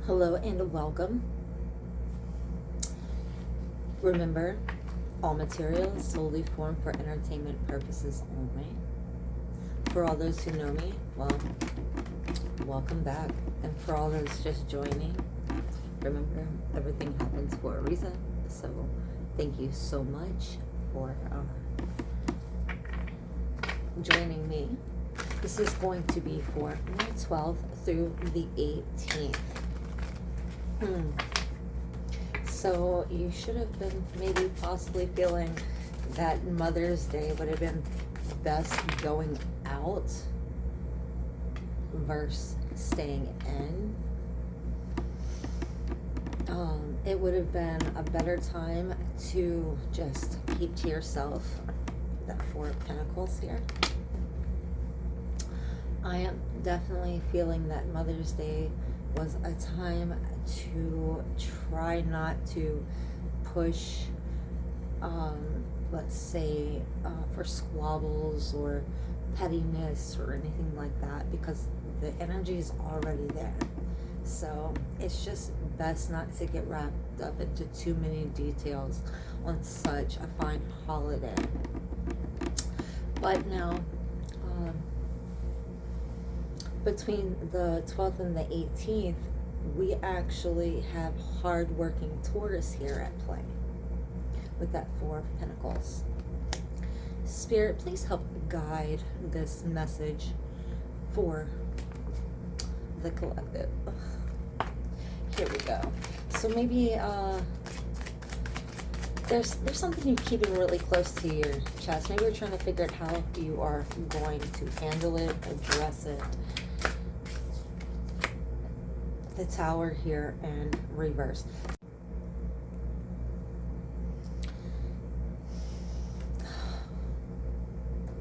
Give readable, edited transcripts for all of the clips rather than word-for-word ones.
Hello and welcome. Remember, all material is solely formed for entertainment purposes only. For all those who know me, well, welcome back. And for all those just joining, remember, everything happens for a reason. So thank you so much for joining me. This is going to be for May 12th through the 18th. So you should have been maybe possibly feeling that Mother's Day would have been best going out versus staying in. It would have been a better time to just keep to yourself. That Four of Pentacles here. I am definitely feeling that Mother's Day was a time to try not to push, let's say, for squabbles or pettiness or anything like that, because the energy is already there. So it's just best not to get wrapped up into too many details on such a fine holiday. But now, between the 12th and the 18th, we actually have hard-working Taurus here at play with that Four of Pentacles. Spirit, please help guide this message for the collective. Here we go. So maybe there's something you're keeping really close to your chest. Maybe you're trying to figure out how you are going to handle it, address it. The Tower here in reverse.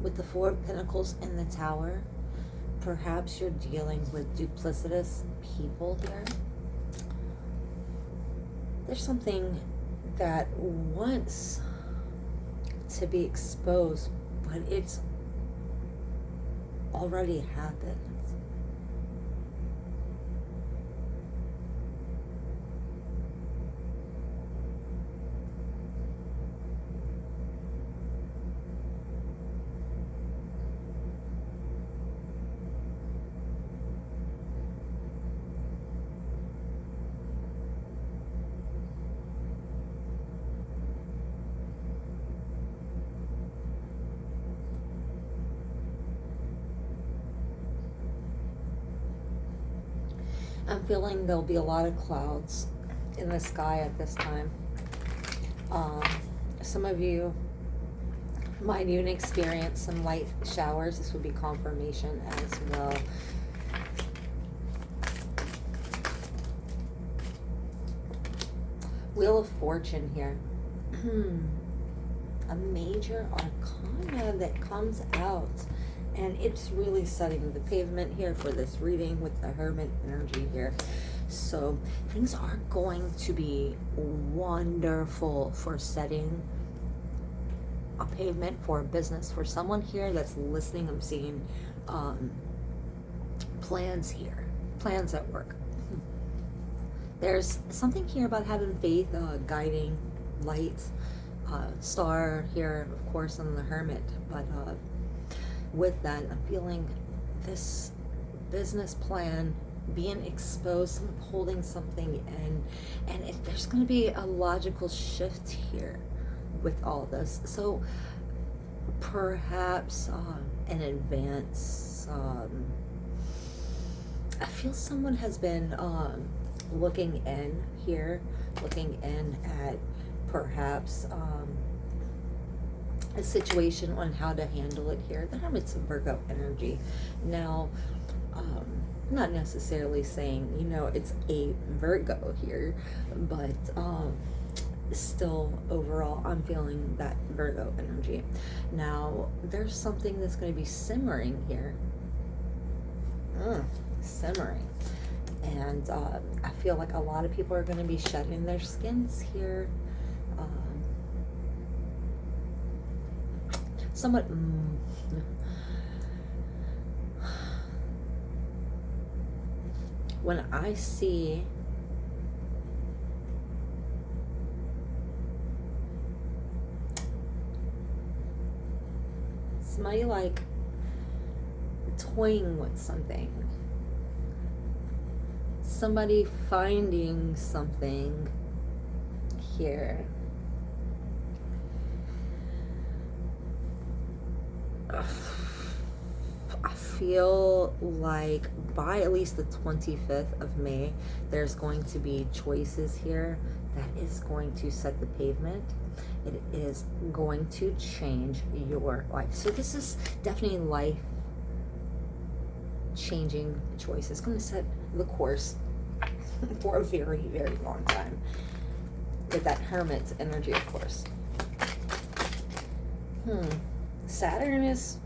With the Four of Pentacles in the Tower, perhaps you're dealing with duplicitous people here. There's something that wants to be exposed, but it's already happened. I'm feeling there'll be a lot of clouds in the sky at this time. Some of you might even experience some light showers. This would be confirmation as well. Wheel of Fortune here. A major arcana that comes out. And it's really setting the pavement here for this reading with the Hermit energy here. So things are going to be wonderful for setting a pavement for a business. For someone here that's listening, I'm seeing plans here, plans at work. There's something here about having faith, guiding light, star here, of course, on the Hermit, but with that, I'm feeling this business plan being exposed, holding something in, and there's going to be a logical shift here with all this. So perhaps in advance, I feel someone has been looking in here, looking in at perhaps a situation on how to handle it here. The Hermit's a Virgo energy. Now, not necessarily saying, it's a Virgo here, but still overall, I'm feeling that Virgo energy. Now, there's something that's going to be simmering here. Simmering. And I feel like a lot of people are going to be shedding their skins here. Somewhat when I see Somebody like toying with something. Somebody finding something here. I feel like by at least the 25th of May, there's going to be choices here that is going to set the pavement. It is going to change your life. So this is definitely life changing choice. It's going to set the course for a very, very long time. With that Hermit's energy, of course. Saturn is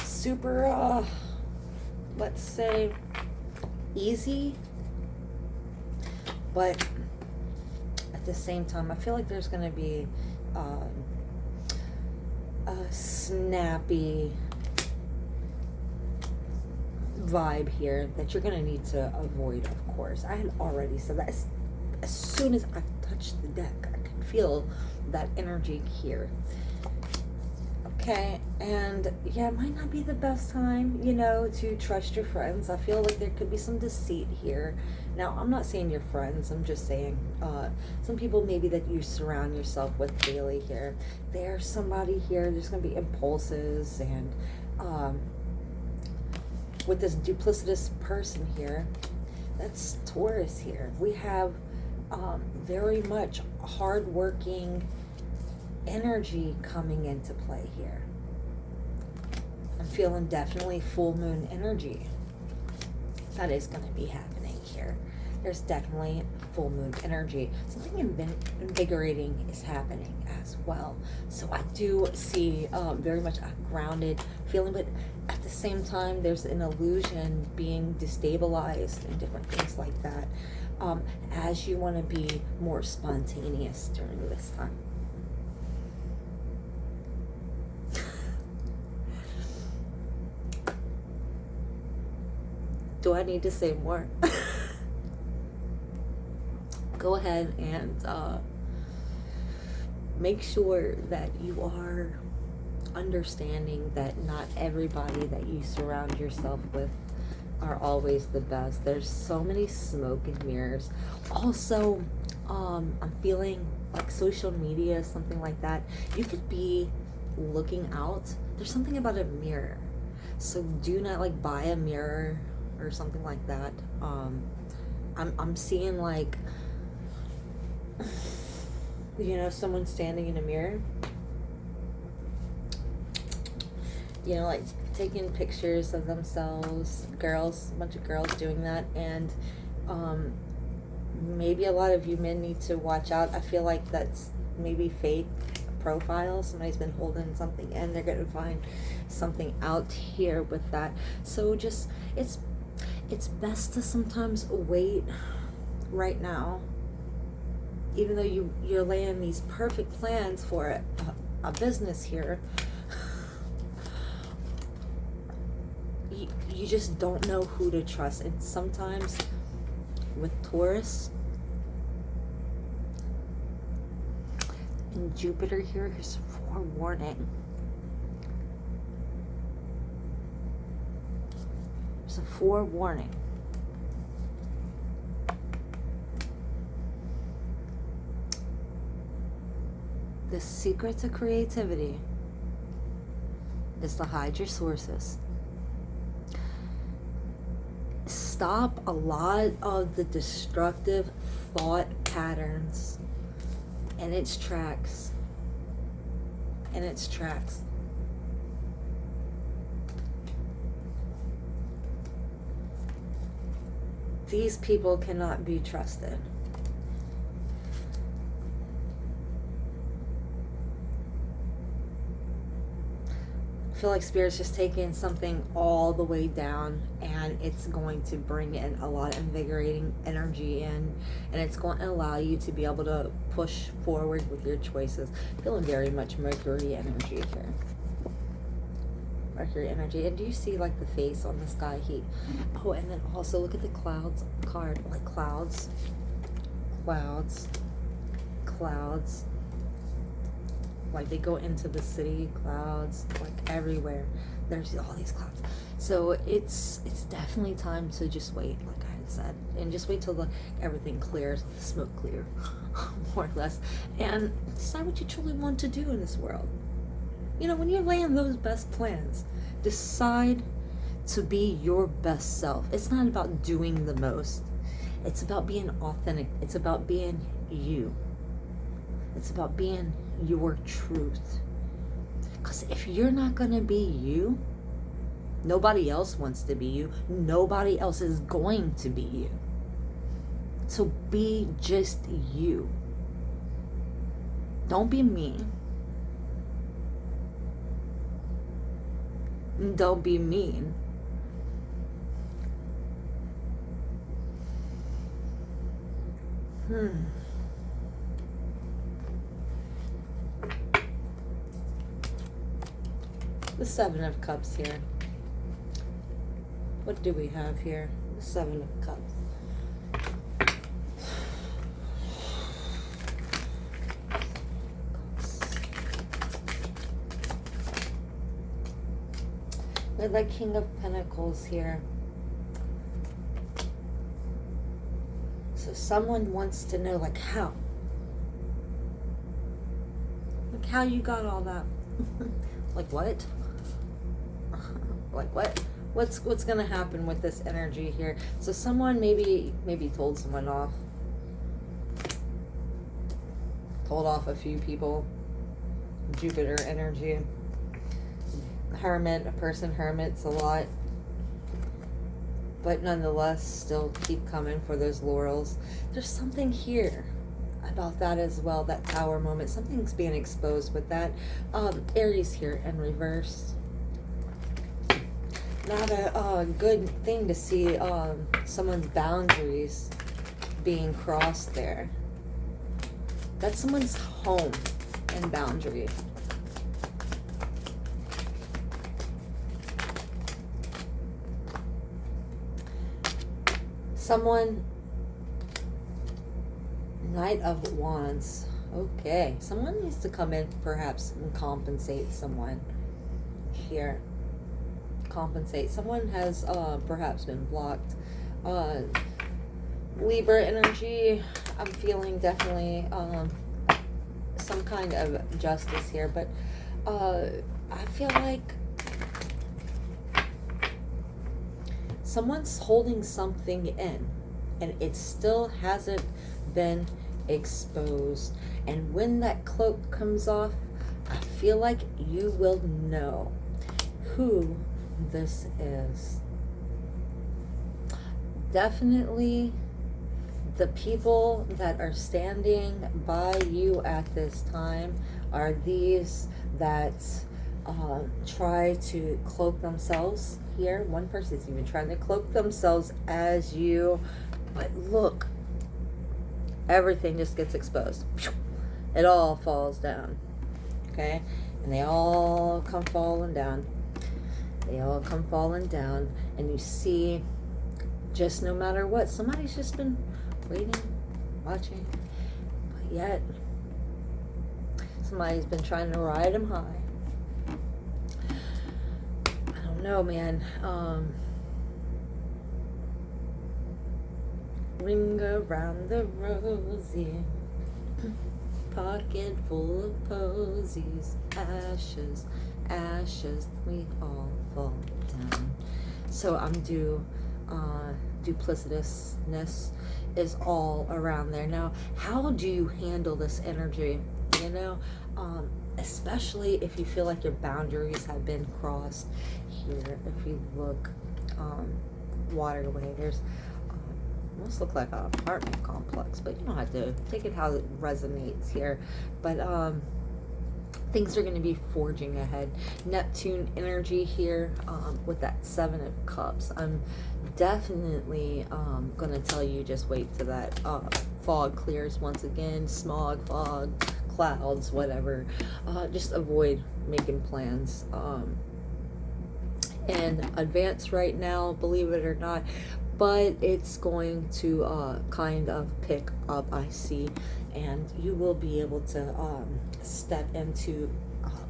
super, let's say, easy, but at the same time, I feel like there's going to be a snappy vibe here that you're going to need to avoid, of course. I had already said that. As soon as I touched the deck, I could feel that energy here. Okay, and yeah, it might not be the best time, you know, to trust your friends. I feel like there could be some deceit here. Now, I'm not saying your friends, I'm just saying some people maybe that you surround yourself with daily here. There's somebody here, there's going to be impulses, and with this duplicitous person here, that's Taurus here. We have very much hardworking energy coming into play here. I'm feeling definitely full moon energy. That is going to be happening here. There's definitely full moon energy. Something invigorating is happening as well. So I do see very much a grounded feeling, but at the same time, there's an illusion being destabilized and different things like that. As you want to be more spontaneous during this time. Do I need to say more? Go ahead and make sure that you are understanding that not everybody that you surround yourself with are always the best. There's so many smoke and mirrors. Also, I'm feeling like social media, something like that. You could be looking out. There's something about a mirror. So do not like buy a mirror or something like that. I'm seeing like, you know, someone standing in a mirror, you know, like taking pictures of themselves, girls, a bunch of girls doing that, and maybe a lot of you men need to watch out. I feel like that's maybe fake profile. Somebody's been holding something in, they're gonna find something out here with that. So just it's best to sometimes wait right now, even though you're laying these perfect plans for a business here. You just don't know who to trust. And sometimes with Taurus and Jupiter here is forewarning. There's a forewarning. The secret to creativity is to hide your sources. Stop a lot of the destructive thought patterns in its tracks. In its tracks. These people cannot be trusted. I feel like Spirit's just taking something all the way down, and it's going to bring in a lot of invigorating energy in, and it's going to allow you to be able to push forward with your choices. Feeling very much Mercury energy here. Mercury energy. And do you see like the face on this guy? Oh, and then also look at the clouds card. Like clouds, clouds, clouds, like they go into the city, clouds, like everywhere. There's all these clouds. So it's definitely time to just wait, like I had said, and just wait till everything clears, the smoke clear, more or less, and decide what you truly want to do in this world. You know, when you land those best plans, decide to be your best self. It's not about doing the most. It's about being authentic. It's about being you. It's about being your truth. Because if you're not going to be you, nobody else wants to be you. Nobody else is going to be you. So be just you. Don't be mean. Don't be mean. The Seven of Cups here. What do we have here? The Seven of Cups. We're the King of Pentacles here. So someone wants to know, like, how? Like, how you got all that? Like, what? Like, what? What's gonna happen with this energy here? So someone maybe told someone off. Told off a few people. Jupiter energy. Hermit, a person hermits a lot. But nonetheless, still keep coming for those laurels. There's something here about that as well, that Tower moment. Something's being exposed with that. Aries here in reverse. Not a good thing to see someone's boundaries being crossed there. That's someone's home and boundary. Someone, Knight of Wands. Okay, someone needs to come in perhaps and compensate someone here. Compensate. Someone has perhaps been blocked. Libra energy, I'm feeling definitely some kind of justice here, but I feel like someone's holding something in and it still hasn't been exposed. And when that cloak comes off, I feel like you will know who this is. Definitely the people that are standing by you at this time are these that try to cloak themselves here. One person is even trying to cloak themselves as you, but look, everything just gets exposed. It all falls down. Okay? And they all come falling down. They all come falling down, and you see, just no matter what, somebody's just been waiting, watching, but yet somebody's been trying to ride them high. I don't know, man. Ring around the rosy, pocket full of posies, ashes, ashes, we all fall down. So I'm duplicitousness is all around there. Now, how do you handle this energy? You know, especially if you feel like your boundaries have been crossed here. If you look waterway, there's almost look like an apartment complex, but you don't have to take it how it resonates here. But things are going to be forging ahead. Neptune energy here with that Seven of Cups. I'm definitely going to tell you, just wait till that fog clears once again. Smog, fog, clouds, whatever. Just avoid making plans in advance right now, believe it or not. but it's going to kind of pick up, I see, and you will be able to step into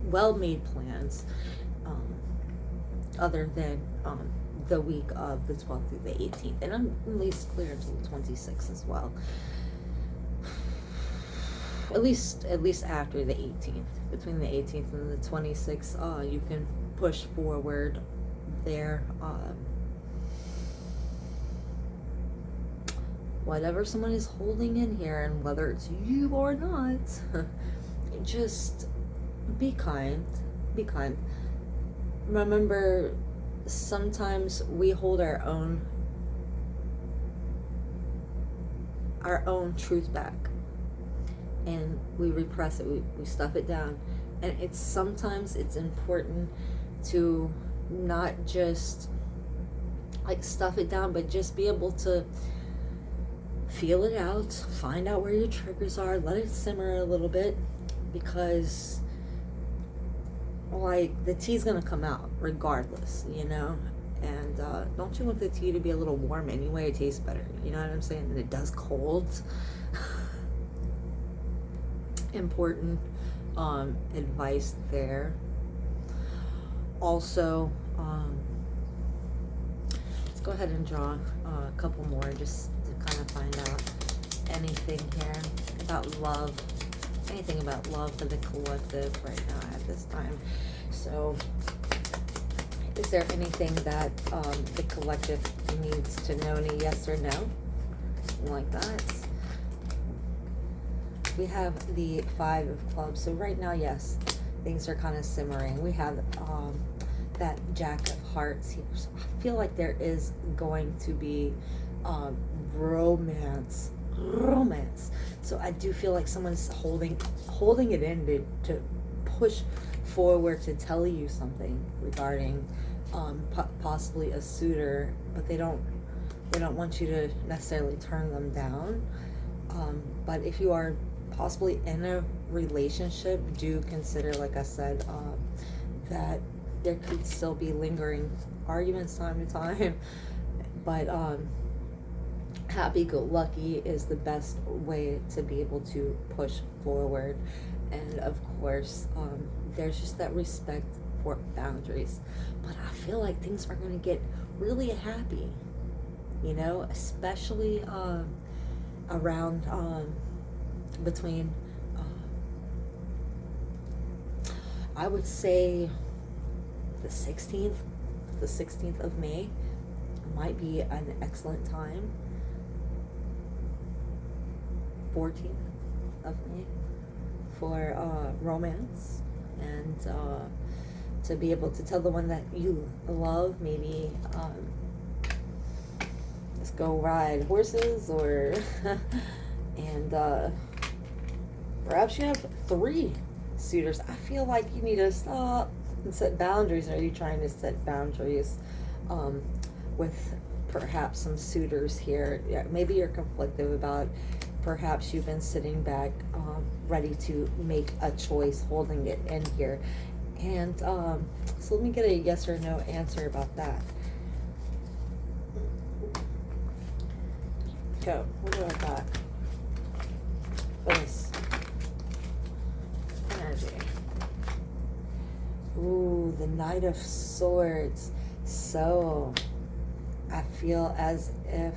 well-made plans, other than the week of the 12th through the 18th, and I'm at least clear until the 26th as well. At least after the 18th, between the 18th and the 26th, you can push forward there. Whatever someone is holding in here, and whether it's you or not, just be kind. Be kind. Remember, sometimes we hold our own truth back, and we repress it. We stuff it down, and sometimes it's important to not just like stuff it down, but just be able to feel it out, find out where your triggers are, let it simmer a little bit, because like the tea's gonna come out regardless, you know. And don't you want the tea to be a little warm anyway? It tastes better, you know what I'm saying? And it does cold. Important advice there. Also, let's go ahead and draw a couple more just to kind of find out anything here about love, anything about love for the collective right now at this time. So, is there anything that the collective needs to know? Any yes or no? Like that. We have the 5 of clubs. So right now, yes, things are kind of simmering. We have that Jack of hearts here. So I feel like there is going to be romance. So I do feel like someone's holding it in to push forward to tell you something regarding possibly a suitor, but they don't want you to necessarily turn them down. But if you are possibly in a relationship, do consider, like I said, that there could still be lingering arguments time to time, but happy-go-lucky is the best way to be able to push forward. And of course, there's just that respect for boundaries. But I feel like things are going to get really happy, you know, especially around between I would say the 16th of May might be an excellent time. 14th of May for romance, and to be able to tell the one that you love, maybe just go ride horses, or and perhaps you have 3 suitors. I feel like you need to stop and set boundaries. Are you trying to set boundaries with perhaps some suitors here? Yeah, maybe you're conflicted about, perhaps you've been sitting back ready to make a choice, holding it in here. And so let me get a yes or no answer about that. Go. What do I got for this energy? Ooh, the Knight of Swords. So I feel as if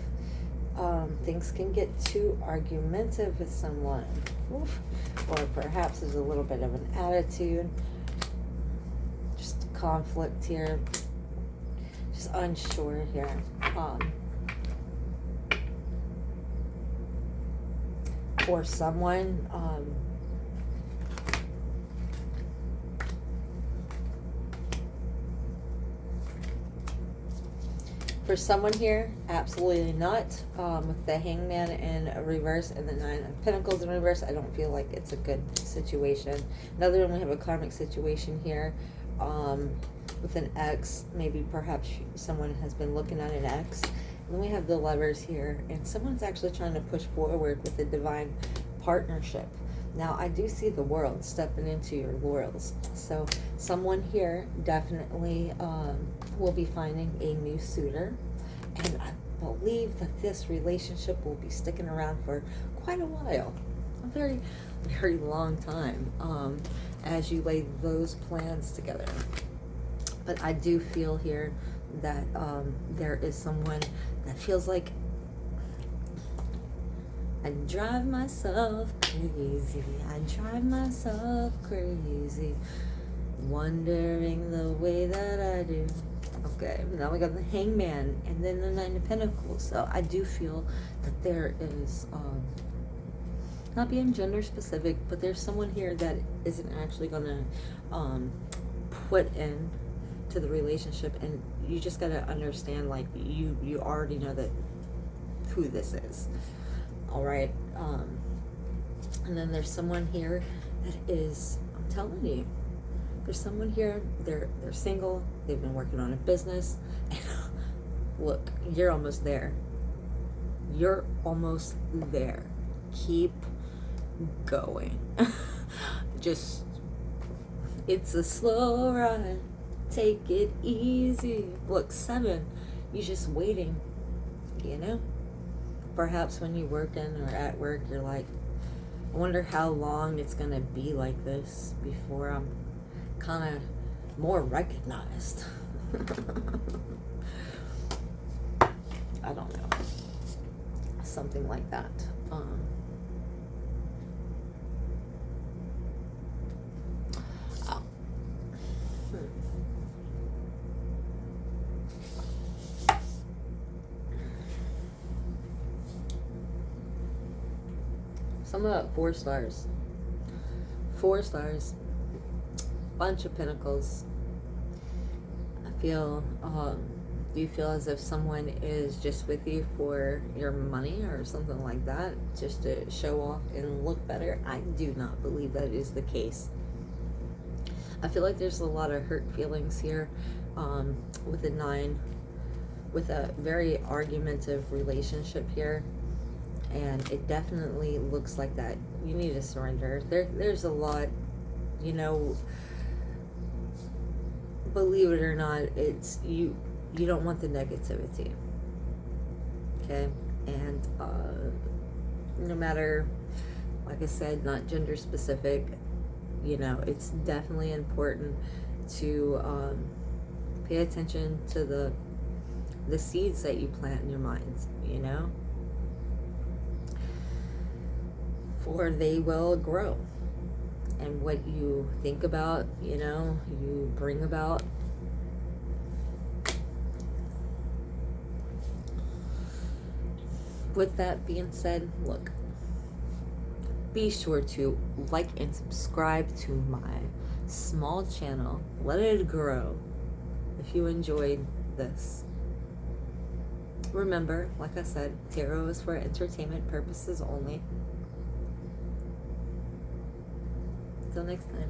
things can get too argumentative with someone. Oof. Or perhaps there's a little bit of an attitude. Just conflict here. Just unsure here. For someone, here, absolutely not. With the Hangman in reverse and the 9 of Pentacles in reverse, I don't feel like it's a good situation. Another one, we have a karmic situation here with an ex. Maybe perhaps someone has been looking at an ex. And then we have the Lovers here, and someone's actually trying to push forward with a divine partnership. Now, I do see the World stepping into your laurels. So someone here definitely will be finding a new suitor. And believe that this relationship will be sticking around for quite a while, a very, very long time, as you lay those plans together. But I do feel here that there is someone that feels like I drive myself crazy. I drive myself crazy, wondering the way that I do. Okay, now we got the Hangman and then the Nine of Pentacles. So I do feel that there is, not being gender specific, but there's someone here that isn't actually gonna put in to the relationship, and you just gotta understand, like, you already know that who this is. All right, and then there's someone here that is, I'm telling you, there's someone here, they're single, they've been working on a business, and look, you're almost there. You're almost there. Keep going. Just, it's a slow ride. Take it easy. Look, 7, you're just waiting, you know? Perhaps when you're working or at work, you're like, I wonder how long it's gonna be like this before I'm kind of more recognized. I don't know. Something like that. Some of 4 stars. 4 stars. Bunch of Pentacles. I feel, do you feel as if someone is just with you for your money or something like that, just to show off and look better? I do not believe that is the case. I feel like there's a lot of hurt feelings here, with a 9, with a very argumentative relationship here, and it definitely looks like that. You need to surrender. There's a lot, you know. Believe it or not, it's you don't want the negativity, okay? And no matter, like I said, not gender specific, you know, it's definitely important to pay attention to the seeds that you plant in your minds, you know, for they will grow. And what you think about, you know, you bring about. With that being said, look, be sure to like and subscribe to my small channel. Let it grow if you enjoyed this. Remember, like I said, tarot is for entertainment purposes only. Until next time.